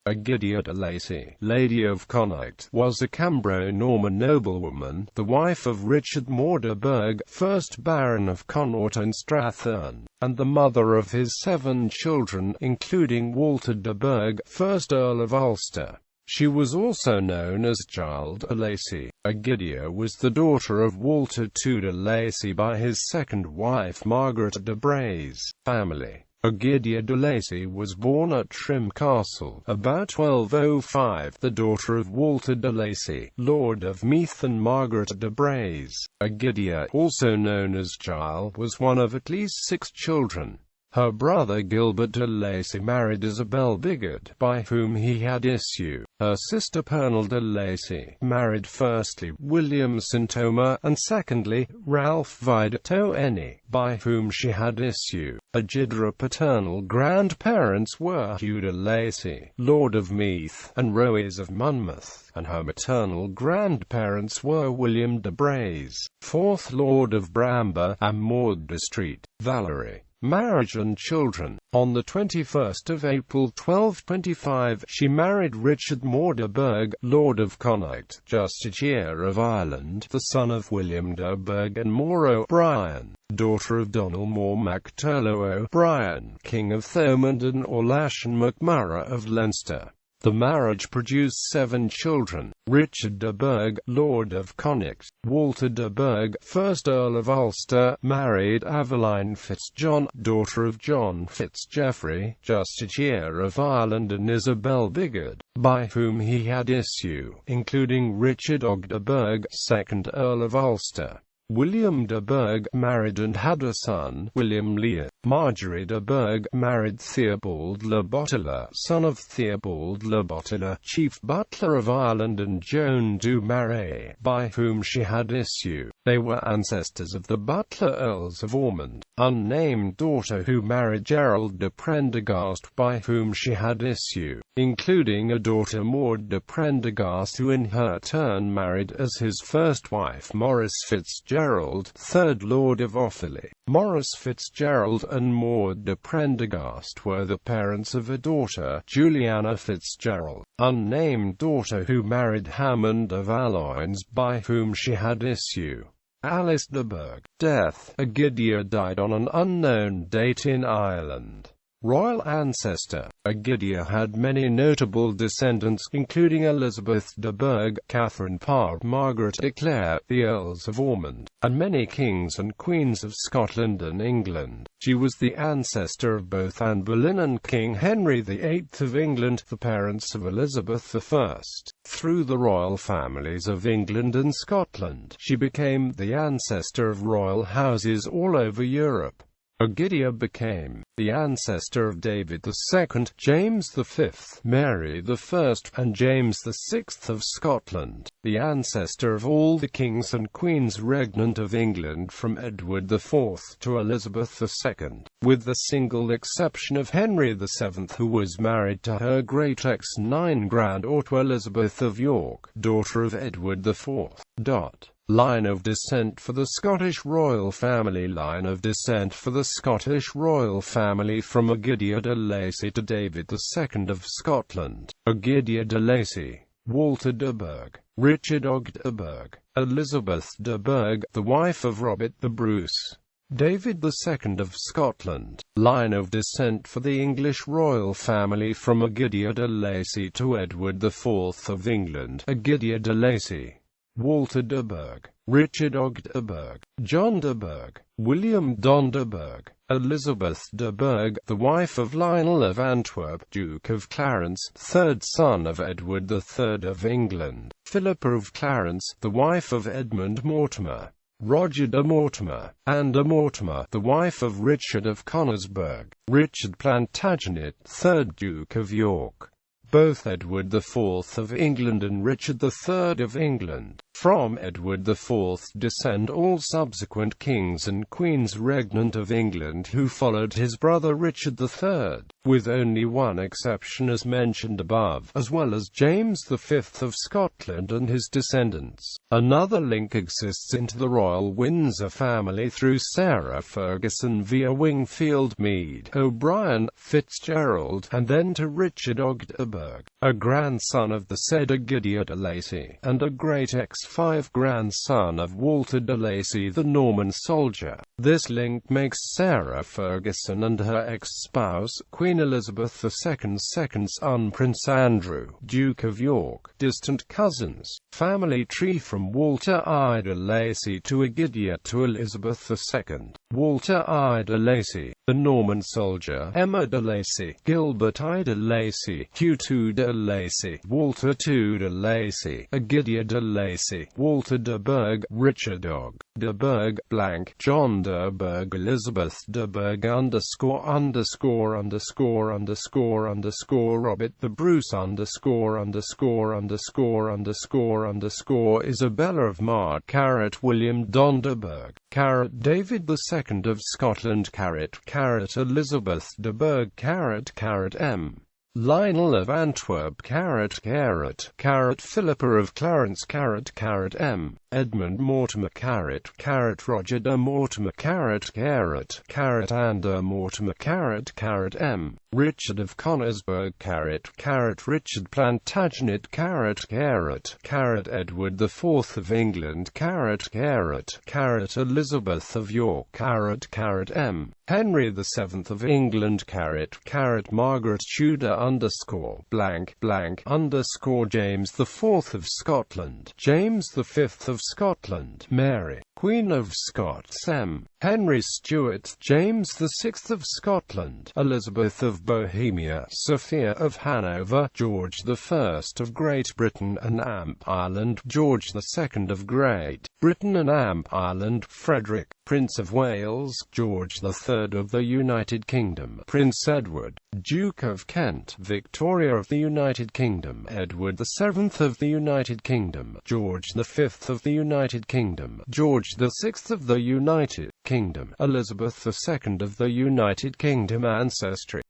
Egidia de Lacy, Lady of Connaught, was a Cambro-Norman noblewoman, the wife of Richard Mór de Burgh, 1st Baron of Connaught and Strathearn, and the mother of his 7 children, including Walter de Burgh, 1st Earl of Ulster. She was also known as Gille de Lacy. Egidia was the daughter of Walter II de Lacy by his second wife Margaret de Braose family. Egidia de Lacy was born at Trim Castle, about 1205, the daughter of Walter de Lacy, Lord of Meath, and Margaret de Braose. Egidia, also known as Gille, was one of at least 6 children. Her brother Gilbert de Lacy married Isabel Bigod, by whom he had issue. Her sister Pernil de Lacy married firstly William St. Omer, and secondly Ralph Vida to Eni, by whom she had issue. Egidia's paternal grandparents were Hugh de Lacy, Lord of Meath, and Rowes of Monmouth, and her maternal grandparents were William de Braose, 4th Lord of Bramber, and Maud de Street, Valerie. Marriage and children. On the 21st of April 1225, she married Richard Mór de Burgh, Lord of Connaught, Justiciar of Ireland, the son of William de Burgh and Mór O'Brien, daughter of Donald Mór mac Turlough O'Brien, King of Thomond, and Orlashan MacMurrough of Leinster. The marriage produced 7 children: Richard de Burgh, Lord of Connaught; Walter de Burgh, 1st Earl of Ulster, married Aveline Fitzjohn, daughter of John Fitzgeoffrey, Justiciar of Ireland, and Isabel Bigod, by whom he had issue, including Richard Og de Burgh, 2nd Earl of Ulster. William de Burgh married and had a son, William Lear. Margaret de Burgh married Theobald le Boteler, son of Theobald le Boteler, chief butler of Ireland, and Joan du Marais, by whom she had issue. They were ancestors of the Butler Earls of Ormond. Unnamed daughter who married Gerald de Prendergast, by whom she had issue, including a daughter Maud de Prendergast, who in her turn married as his first wife Maurice Fitzgerald, 3rd Lord of Offaly. Maurice Fitzgerald and Maud de Prendergast were the parents of a daughter, Juliana Fitzgerald. Unnamed daughter who married Hammond of Aloyns, by whom she had issue. Alice de Burgh. Death. Egidia died on an unknown date in Ireland. Royal ancestor. Egidia had many notable descendants, including Elizabeth de Burgh, Catherine Parr, Margaret de Clare, the Earls of Ormond, and many kings and queens of Scotland and England. She was the ancestor of both Anne Boleyn and King Henry VIII of England, the parents of Elizabeth I. Through the royal families of England and Scotland, she became the ancestor of royal houses all over Europe. Egidia became the ancestor of David II, James V, Mary I, and James VI of Scotland, the ancestor of all the kings and queens regnant of England from Edward IV to Elizabeth II, with the single exception of Henry VII, who was married to her great-ex-9 granddaughter Elizabeth of York, daughter of Edward IV. Line of descent for the Scottish royal family. Line of descent for the Scottish royal family from Egidia de Lacy to David II of Scotland. Egidia de Lacy, Walter de Burgh, Richard Og de Burgh, Elizabeth de Burgh, the wife of Robert de Braose. David II of Scotland. Line of descent for the English royal family from Egidia de Lacy to Edward IV of England. Egidia de Lacy, Walter de Burgh, Richard Og de Burgh, John de Burgh, William Don de Burgh, Elizabeth de Burgh, the wife of Lionel of Antwerp, Duke of Clarence, 3rd son of Edward III of England. Philippa of Clarence, the wife of Edmund Mortimer. Roger de Mortimer, Anne de Mortimer, the wife of Richard of Konigsberg. Richard Plantagenet, 3rd Duke of York. Both Edward IV of England and Richard III of England. From Edward IV descend all subsequent kings and queens regnant of England who followed his brother Richard III. with only one exception as mentioned above, as well as James V of Scotland and his descendants. Another link exists into the royal Windsor family through Sarah Ferguson via Wingfield Mead, O'Brien, Fitzgerald, and then to Richard de Burgh, a grandson of the said Egidia de Lacy, and a great ex-5 grandson of Walter de Lacy the Norman soldier. This link makes Sarah Ferguson and her ex-spouse, Queen Elizabeth II's second son Prince Andrew, Duke of York, distant cousins. Family tree from Walter I de Lacy to Egidia to Elizabeth II. Walter I de Lacy, the Norman soldier, Emma de Lacy, Gilbert I de Lacy, Hugh II de Lacy, Walter II de Lacy, Egidia de Lacy, Walter de Burgh, Richard de Burgh, blank, John de Burgh, Elizabeth de Burgh, ____________, Robert de Braose, ____________, Isabella of Mar, William Don de Burgh, David II of Scotland, Elizabeth de Burgh, M. Lionel of Antwerp, Philippa of Clarence, M. Edmund Mortimer, Roger de Mortimer, Anne de Mortimer, M. Richard of Conisburg, Richard Plantagenet, Edward IV of England, Elizabeth of York, M. Henry VII of England, Margaret Tudor James IV of Scotland, James V of Scotland, Mary, Queen of Scots, M. Henry Stuart, James VI of Scotland, Elizabeth of Bohemia, Sophia of Hanover, George I of Great Britain and Amp Ireland, George II of Great Britain and Amp Ireland, Frederick, Prince of Wales, George III of the United Kingdom, Prince Edward, Duke of Kent, Victoria of the United Kingdom, Edward VII of the United Kingdom, George V of the United Kingdom, George VI of the United Kingdom, Elizabeth II of the United Kingdom. Ancestry.